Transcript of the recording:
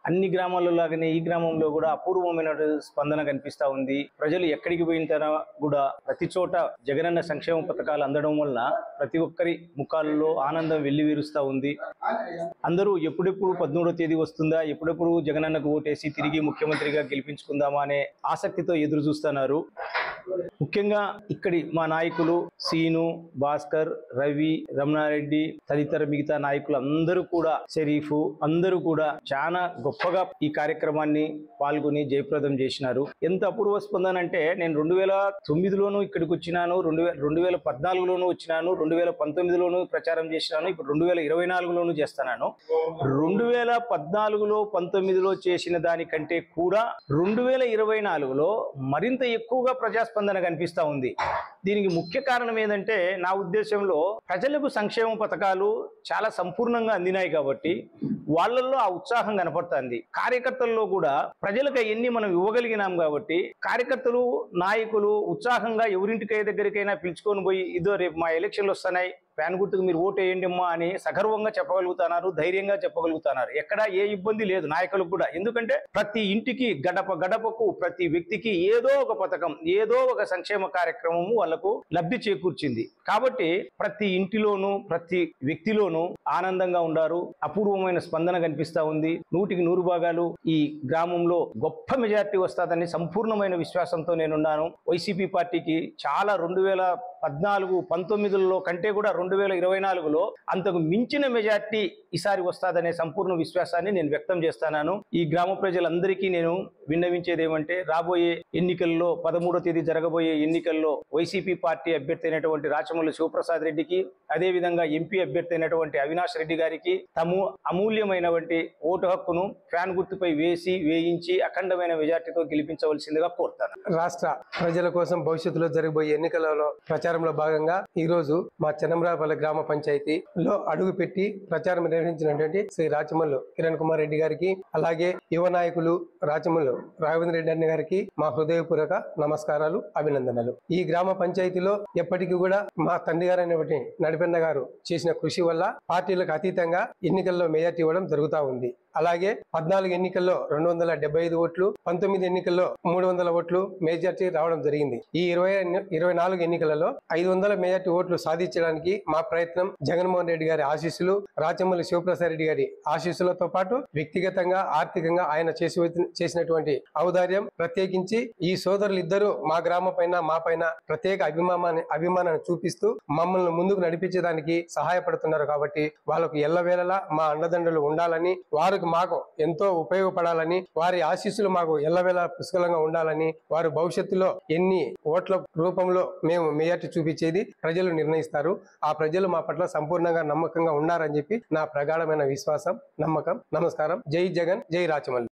అన్ని గ్రామాల్లో లాగానే ఈ గ్రామంలో కూడా అపూర్వమైన స్పందన కనిపిస్తా ఉంది. ప్రజలు ఎక్కడికి పోయిన కూడా ప్రతి చోట జగనన్న సంక్షేమ పథకాలు అందడం వల్ల ప్రతి ఒక్కరి ముఖాల్లో ఆనందం వెల్లివిరుస్తా ఉంది. అందరూ ఎప్పుడెప్పుడు 13వ తేదీ వస్తుందా, ఎప్పుడెప్పుడు జగనన్నకు ఓటేసి తిరిగి ముఖ్యమంత్రిగా గెలిపించుకుందామా అనే ఆసక్తితో ఎదురు చూస్తున్నారు. ముఖ్యంగా ఇక్కడి మా నాయకులు సీను, భాస్కర్, రవి, రమణారెడ్డి తదితర మిగతా నాయకులు అందరూ కూడా, షరీఫ్ అందరూ కూడా చాలా గొప్పగా ఈ కార్యక్రమాన్ని పాల్గొని జయప్రదం చేసినారు. ఎంత అపూర్వ స్పందన అంటే నేను 2009లోనూ ఇక్కడికి వచ్చినాను, 2014లోనూ వచ్చినాను, 2019లోనూ ప్రచారం చేసినాను, ఇప్పుడు 2024లోనూ చేస్తున్నాను. 2014లో 19లో చేసిన దానికంటే కూడా 2024లో మరింత ఎక్కువగా ప్రజాస్పందన కనిపిస్తా ఉంది. దీనికి ముఖ్య కారణం ఏంటంటే నా ఉద్దేశంలో ప్రజలకు సంక్షేమ పథకాలు చాలా సంపూర్ణంగా అందినాయి కాబట్టి వాళ్ళల్లో ఆ ఉత్సాహం కనపడుతుంది. కార్యకర్తల్లో కూడా ప్రజలకు ఎన్ని మనం ఇవ్వగలిగినాం కాబట్టి కార్యకర్తలు, నాయకులు ఉత్సాహంగా ఎవరింటికై దగ్గరికైనా పిలుచుకొని పోయి ఇదో రేపు మా ఎలక్షన్లు వస్తున్నాయి, ఫ్యాన్ గుర్తుకు మీరు ఓటు వేయండి అమ్మా అని సగర్వంగా చెప్పగలుగుతున్నారు, ధైర్యంగా చెప్పగలుగుతున్నారు. ఎక్కడ ఏ ఇబ్బంది లేదు నాయకులకు కూడా. ఎందుకంటే ప్రతి ఇంటికి గడప గడపకు ప్రతి వ్యక్తికి ఏదో ఒక పథకం, ఏదో ఒక సంక్షేమ కార్యక్రమము వాళ్లకు లబ్ధి చేకూర్చింది. కాబట్టి ప్రతి ఇంటిలోనూ ప్రతి వ్యక్తిలోనూ ఆనందంగా ఉండారు. అపూర్వమైన స్పందన కనిపిస్తా ఉంది. 100కి 100 భాగాలు ఈ గ్రామంలో గొప్ప మెజార్టీ వస్తుందని సంపూర్ణమైన విశ్వాసంతో నేనున్నాను. వైసీపీ పార్టీకి చాలా 2014, 19లో కంటే కూడా 2024లో అంతకు మించిన మెజార్టీ ఈసారి వస్తాదనే సంపూర్ణ విశ్వాసాన్ని నేను వ్యక్తం చేస్తున్నాను. ఈ గ్రామ ప్రజలందరికీ నేను విన్నవించేది ఏమంటే రాబోయే ఎన్నికల్లో 13వ తేదీ జరగబోయే ఎన్నికల్లో వైసీపీ పార్టీ అభ్యర్థి అయినటువంటి రాచమల్లి శివప్రసాద్ రెడ్డికి, అదేవిధంగా ఎంపీ అభ్యర్థి అయినటువంటి అవినాష్ రెడ్డి గారికి తమ అమూల్యమైనటువంటి ఓటు హక్కును ఫ్యాన్ గుర్తుపై వేయించి అఖండమైన మెజార్టీతో గెలిపించవలసిందిగా కోరుతాను. రాష్ట్ర ప్రజల కోసం భవిష్యత్తులో జరగబోయే ఎన్నికలలో ప్రచారంలో భాగంగా ఈ రోజు మా చెన్నమరాపల్లి గ్రామ పంచాయతీలో అడుగుపెట్టి ప్రచారం నిర్వహించినటువంటి శ్రీ రాచమల్లు కిరణ్ కుమార్ రెడ్డి గారికి, అలాగే యువ నాయకులు రాచమల్లు రాఘవేంద్ర రెడ్డి అన్న గారికి మా హృదయపూర్వక నమస్కారాలు, అభినందనలు. ఈ గ్రామ పంచాయతీలో ఎప్పటికీ కూడా మా తండ్రి గారైనటువంటి నడిపెన్న గారు చేసిన కృషి వల్ల పార్టీలకు అతీతంగా ఎన్నికల్లో మెజార్టీ ఇవ్వడం జరుగుతూ ఉంది. అలాగే 14 ఎన్నికల్లో 275 ఓట్లు, 19 ఎన్నికల్లో 300 ఓట్లు మెజార్టీ రావడం జరిగింది. ఈ 24 ఎన్నికలలో 500 మెజార్టీ ఓట్లు సాధించడానికి మా ప్రయత్నం జగన్మోహన్ రెడ్డి గారి ఆశీస్సులు, రాచమల్లి శివప్రసాద్ రెడ్డి గారి ఆశీస్సులతో పాటు వ్యక్తిగతంగా ఆర్థికంగా ఆయన చేసినటువంటి ఔదార్యం, ప్రత్యేకించి ఈ సోదరులు ఇద్దరు మా గ్రామం పైన మా పైన ప్రత్యేక అభిమానాన్ని చూపిస్తూ మమ్మల్ని ముందుకు నడిపించడానికి సహాయపడుతున్నారు. కాబట్టి వాళ్ళకు ఎల్లవేళలా మా అండదండలు ఉండాలని, వారికి మాకు ఎంతో ఉపయోగపడాలని, వారి ఆశీస్సులు మాకు ఎల్లవేళ పుష్కలంగా ఉండాలని, వారు భవిష్యత్తులో ఎన్ని ఓట్ల రూపంలో మేము మెజార్టీ చూపించేది ప్రజలు నిర్ణయిస్తారు. ఆ ప్రజలు మా పట్ల సంపూర్ణంగా నమ్మకంగా ఉన్నారని చెప్పి నా ప్రగాఢమైన విశ్వాసం, నమ్మకం. నమస్కారం. జై జగన్, జై రాచమల్లి.